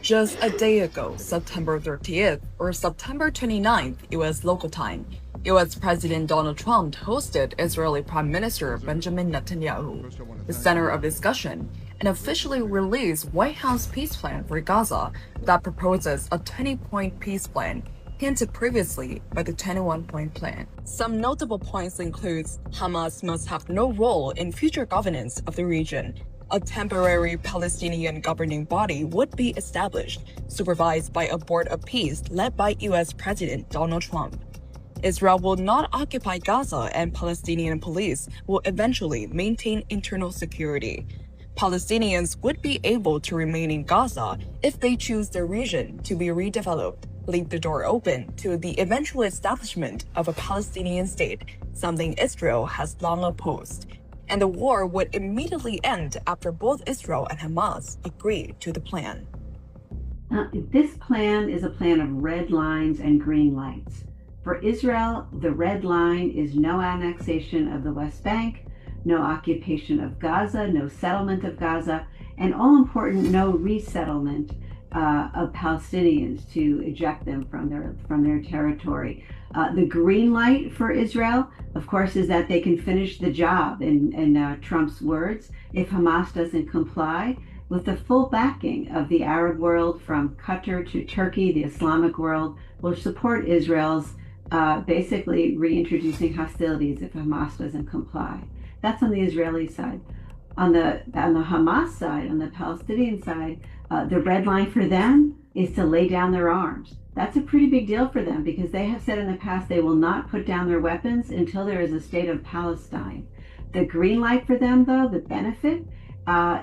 Just a day ago, September 30th or September 29th, U.S. local time, U.S. President Donald Trump hosted Israeli Prime Minister Benjamin Netanyahu, the center of discussion, and officially released White House peace plan for Gaza that proposes a 20-point peace plan, hinted previously by the 21-point plan. Some notable points include Hamas must have no role in future governance of the region. A temporary Palestinian governing body would be established, supervised by a board of peace led by U.S. President Donald Trump. Israel will not occupy Gaza, and Palestinian police will eventually maintain internal security. Palestinians would be able to remain in Gaza if they choose the region to be redeveloped, leave the door open to the eventual establishment of a Palestinian state, something Israel has long opposed. And the war would immediately end after both Israel and Hamas agree to the plan. This plan is a plan of red lines and green lights. For Israel, the red line is no annexation of the West Bank, no occupation of Gaza, no settlement of Gaza, and all important, no resettlement of Palestinians to eject them from their territory. The green light for Israel, of course, is that they can finish the job, in Trump's words, if Hamas doesn't comply, with the full backing of the Arab world from Qatar to Turkey. The Islamic world will support Israel's basically reintroducing hostilities if Hamas doesn't comply. That's on the Israeli side. On the Hamas side, on the Palestinian side, the red line for them is to lay down their arms. That's a pretty big deal for them because they have said in the past they will not put down their weapons until there is a state of Palestine. The green light for them, though, the benefit,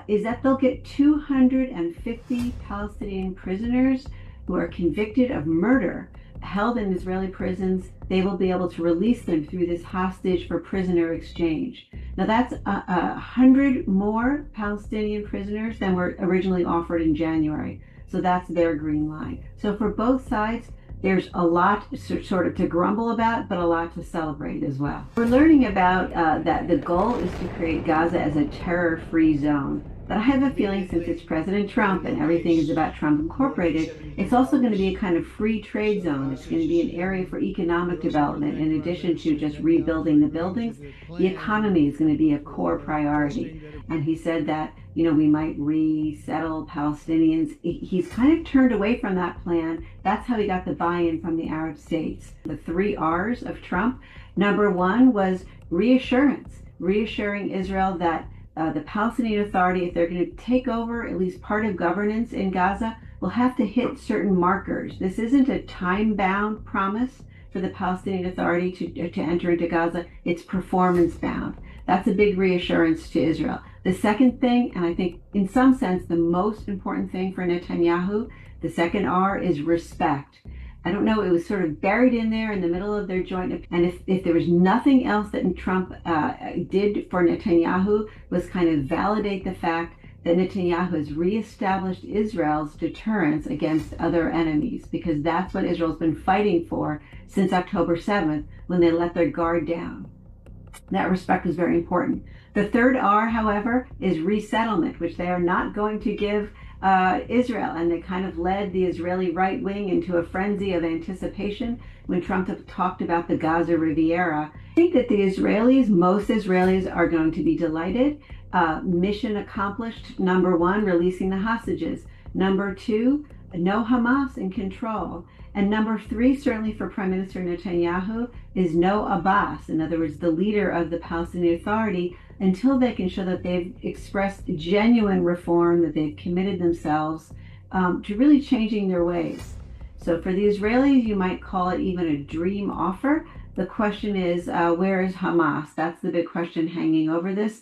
is that they'll get 250 Palestinian prisoners who are convicted of murder held in Israeli prisons. They will be able to release them through this hostage for prisoner exchange. Now that's 100 more Palestinian prisoners than were originally offered in January. So that's their green line. So for both sides, there's a lot sort of to grumble about, but a lot to celebrate as well. We're learning about that the goal is to create Gaza as a terror-free zone. But I have a feeling since it's President Trump and everything is about Trump Incorporated, it's also going to be a kind of free trade zone. It's going to be an area for economic development. In addition to just rebuilding the buildings, the economy is going to be a core priority. And he said that, we might resettle Palestinians. He's kind of turned away from that plan. That's how he got the buy-in from the Arab states. The 3 R's of Trump. Number 1 was reassurance, reassuring Israel that the Palestinian Authority, if they're going to take over at least part of governance in Gaza, will have to hit certain markers. This isn't a time-bound promise for the Palestinian Authority to enter into Gaza. It's performance-bound. That's a big reassurance to Israel. The second thing, and I think in some sense the most important thing for Netanyahu, the second R, is respect. I don't know, it was sort of buried in there in the middle of their joint. And if there was nothing else that Trump did for Netanyahu, was kind of validate the fact that Netanyahu has reestablished Israel's deterrence against other enemies, because that's what Israel's been fighting for since October 7th, when they let their guard down. That respect is very important. The third R, however, is resettlement, which they are not going to give Israel, and they kind of led the Israeli right wing into a frenzy of anticipation when Trump talked about the Gaza Riviera. I think that the Israelis, most Israelis, are going to be delighted. Mission accomplished. Number 1, releasing the hostages. Number 2, no Hamas in control. And number 3, certainly for Prime Minister Netanyahu, is no Abbas, in other words, the leader of the Palestinian Authority, until they can show that they've expressed genuine reform, that they've committed themselves to really changing their ways. So for the Israelis, you might call it even a dream offer. The question is, where is Hamas? That's the big question hanging over this.